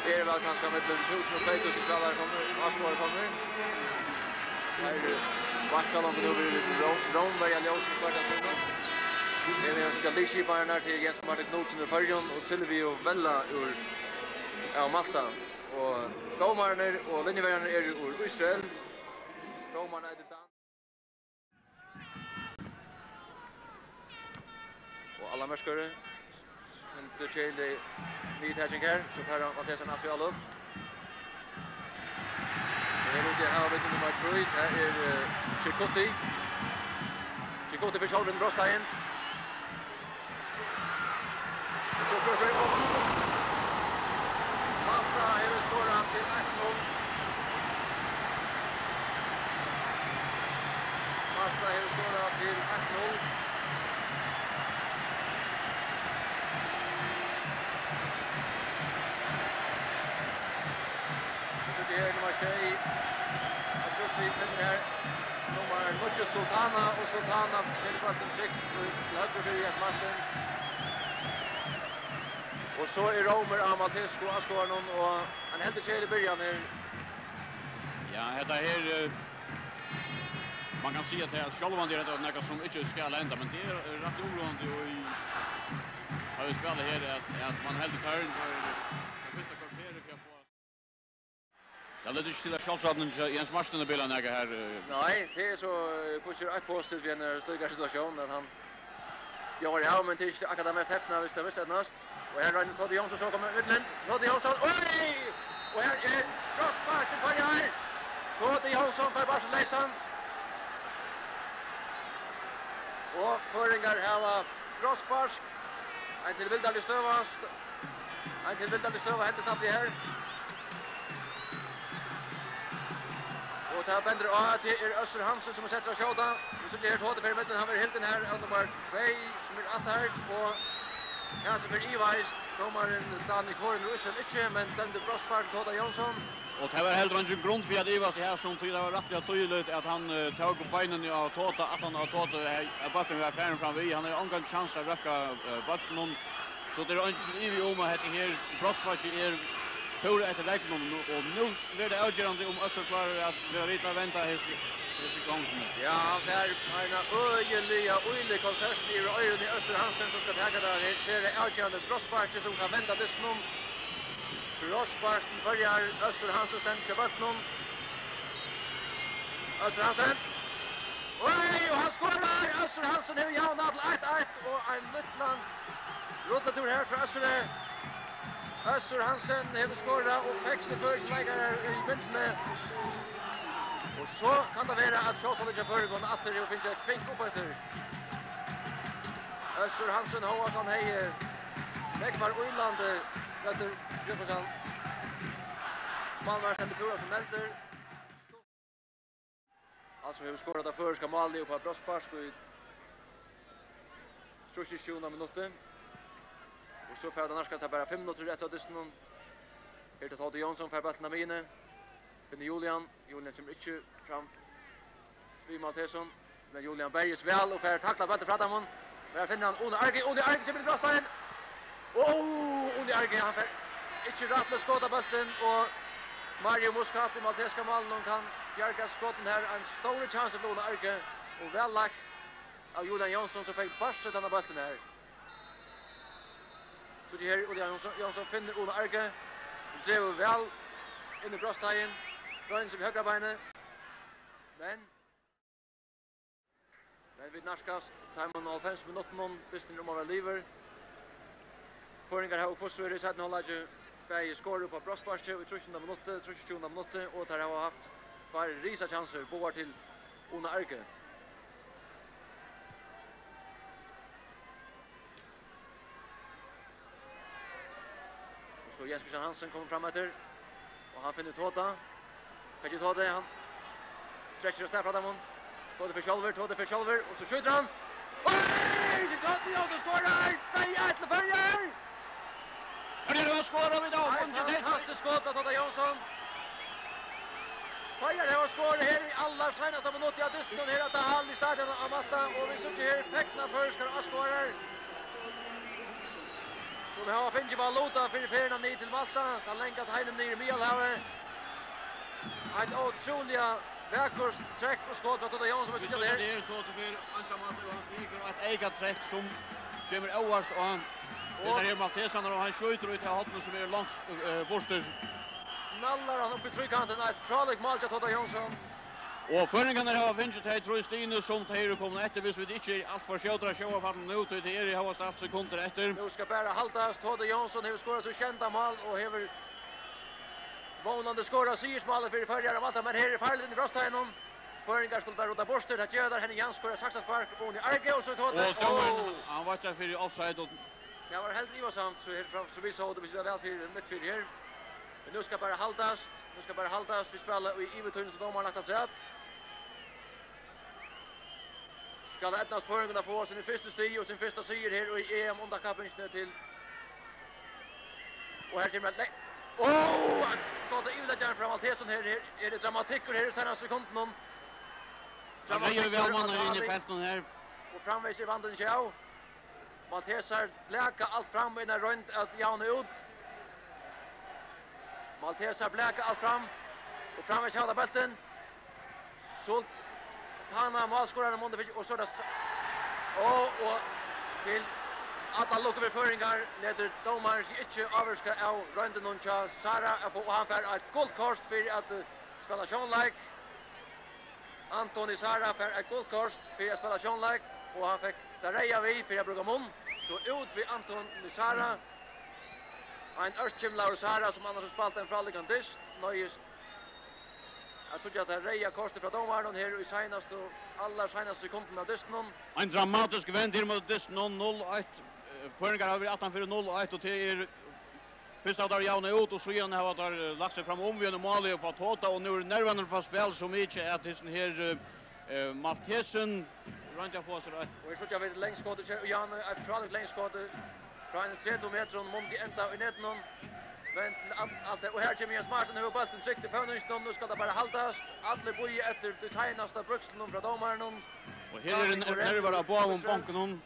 Det är väl kanske med 2000 spelare kommer Askvar kommer. Här matchen om nu blir Ron börjar låsa starta såna. Det är ska Lichibaren där till Jens Martin Knudsen i förjon och Silvio Vella ur Malta och domarna och linjevärdarna är ur Israel. Domarna är det dan. Och alla märskare inte till det vid här så kan Mattias National upp. Det är ute här vid nummer 3 det är Chicotti för Charles Brostein. Så går det upp. Malta har skorat till 1-0. Malta har skorat till 1-0. Det är nummer 6. Jag tror vi finner här nummer Mucho Sultana och Sultana till platsen 6 höger för Jens Martin. Och så är Romer Amatescu Askvarnon och han hällde sig i början här. Ja, det här man kan se att det är själva det är något som inte ska hända men det är rätt oroande och i har vi spelat här att man hällde turn för första kvarteret kan få. Det leder inte till att Charleston Jens Martin och bilen här. Nej, det är så pushar ett postet vid en stökig situation att han ja men det är akademiskt häftna visst det visst näst. Och här Ryan Todd Johnson så kommer Midland. Todd Johnson. Oj! Och här är crossback till Fajar. Todd Johnson för Barcelona. Och föringar här crossback. En till Vildal i Stövas. En till Vildal i Stövas helt knappt här. Och tar bänder att det är Öster Hansen som sätter att skjuta. Så det är Todd för mitten han vill helt den här nummer 2 som är attackt och ja, så för Iwais kommer en Danny Korn Russell inte, men den det Brospark Todd Johnson. Och det var helt en grund för att Iwais här som tyckte det var rätt tydligt att han tog upp benen av Tota att han har Tota backen var färdig fram vi han har ingen chans att räcka backen så det är inte Iwi om att det här Brospark är hur efter lägger och nu blir det avgörande om Öster klarar att Rita vänta här ja, det är en öjlig konsert i Röjlen i Öster Hansen som ska täcka där. Det ser det avgörande Brospark som kan vända dessnom. Brospark börjar Öster Hansen ständigt till vattnom. Öster Hansen. Oj, och han skorar! Öster Hansen har jaunat till 1-1 och en lycklan rotatur här för Öster. Öster Hansen har skorat och fäxte förslaggare i vinsten. Och så kan det vara att Charles inte föregående att det finns ett kvink upp efter. Öster Hansen har han hej Väckvar Öland efter Jöfnsan. Malmar sätter Pura som välter. Alltså hur skorat där för ska Maldi på Brospark i 37 minuter. Och så för att annars ska ta bara 5 minuter rätt av dysten. Här till Todd Johnson för bollen av inne. Finner Julian som inte fram vid Maltesson. Men Julian Berges väl och för tackla bollen från honom. Där finner han Oni Arge som blir brastar. Oni Arge han för inte rätt att skåta bollen och Mario Muscat i Malteska målen kan jaga skotten här en stor chans för Oni Arge och väl lagt av Julian Johnson som fick fast den bollen här. Så det här Julian Johnson finner Oni Arge driver väl in i brösthajen. Röjn som högra beinet. Men vid närskast Timon av 5 minuter någon distan om av liver. Föringar här och kvossur i sätten håller ju bäge skår på Brospark i 30 minuter och där har haft för risa chanser båda till Ona Arke. Så Jesper Hansen kommer fram efter och han finner Tota. Kan ju ta det han. Stretcher och snäppar dem. Tota för Schalver och så skjuter han. Oj! Det tar till och skorar. Färja till Färja. Ja, det var skåra vid dag. Fantastiskt skott av Tota Johnson. Färja har skårat här i alla senaste minuter av dysten här att Hall i starten av Masta och vi ser här Pekna för ska skåra. Så Som har finnit bara lota för ferna ner till Malta. Han länkat hejnen ner i Mielhavet. Ett otroliga väkurs träck och skott för Totta Jansson. Vi ser det är Totta för ensamma och han fick ett eget träck som kommer överst och han det är Maltesan och han skjuter ut i hatten som är långt borster. Nallar han upp i tryckkanten. Ett fralig mål till Totta Jansson. Och förringarna har vinst här tror Stine som tar kommer efter vis vi inte allt för skjuta show av han nu till det är i har start sekunder efter. Nu ska bara haltas Totta Jansson har skorat så kända mål och har Vånande skårar syrsmålet för förra av allt men här är farligt i brösthöjnen. Förringar skulle bara rota borster att göra här Jans skorar saxaspark och Arge och så Totta. Han var där för offside och det var helt ivasamt så helt fram så vi så det vi väl för mittfyr här. Men nu ska bara haltas. Vi spelar i Ivetunen så domaren lagt att säga. Ska det ettnast förringarna få sin första steg och sin första seger här i EM underkappningen till. Och här kommer det skott i utläggaren från Malteson här är det dramatik och här är senaste sekunden. Dramatik väl man in i fälten här. Och framvägs i vanden själv. Maltesar bläka allt fram i den runt att jauna ut. Maltesar bläka allt fram och framvägs hela bulten. Så Tana målskoraren måste och så där och till alla luckor för föringar leder domaren sig inte avska av runden och Sara och han får ett guldkort för att spela Sean-like. Antoni Sara får ett guldkort för att spela Sean-like och han fick Tareja vi för att bruka mun. Så ut vid Antoni Sara. En Örtjim Laura Sara som annars har spalt en fralligan dist. Nöjes jag såg att Tareja korset från domaren här i senast och alla senaste sekunderna av disten. En dramatisk vänd här mot disten 0-1. Förringar har vi 18-4-0 och det är första där jauna ut och så igen har där lagt sig fram vi och mål på Totta och nu är nervarna på spel så mycket att det här Maltesen runt jag får så rätt. Och så jag vet längdskottet och Jan ett fraligt längdskott från 1 meter och Mondi ända i netten. Men allt och här kommer Jens Marsen över bollen tryckte på nu ska det bara haltas. Alla boje efter det senaste bruxeln från domaren och här är nervarna på banken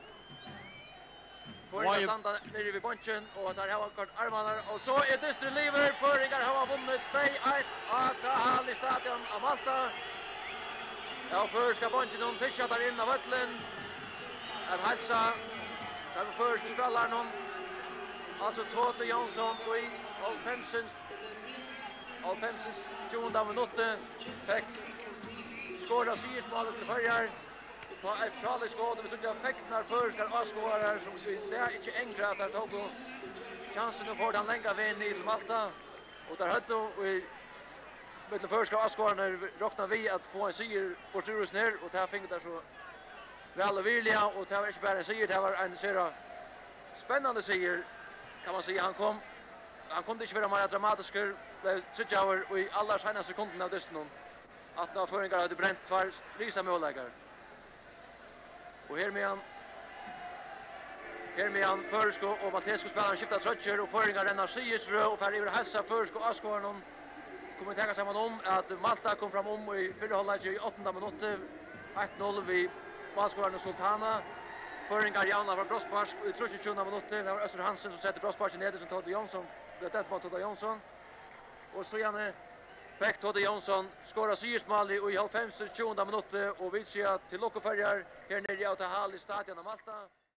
Förringar standa nere vid bunchen och där har kort armarna och så är det Lever Förringar har vunnit 2-1 att Hall i stadion av Malta. Ja, första bunchen och tischa där inne av vallen. Att hälsa där första spelaren alltså Totta Jansson och i Alfensens 20:e minut fick skåra syrsmålet till förjar. På ett fralig skåd och vi såg effektnar förskar avskårar som det är inte enkelt att ta på chansen att få den länga vägen ner till Malta och där hade vi med den förskar avskårarna räknar vi att få en seger på Sturesen här och det här fick där så väl och vilja och det var inte bara en seger, det var en så spännande seger kan man säga. Han kunde inte vara mer dramatisk det tycker jag i alla senaste sekunderna av dysten att när Förringar hade bränt två risa målläggare. Och här med han Försko och Maltesko spelar skiftar trötcher och Förringar rennar Syesrö och för över hälsa Försko Askåren kommer att ta samman om att Malta kom fram i förra halvlek i 8:e minuten 1-0 vid Malskåren Sultana. Förringar jauna från Brosspark i 30:e minuten. Det var Öster Hansen som sätter Brosspark ner som Totta Jansson. Det är mot Totta Jansson. Och så gärna fick Totta Jansson skåra syrsmål i 20:e minuten och vi ser till Lokofärjar här nere i Hall i stadion av Malta.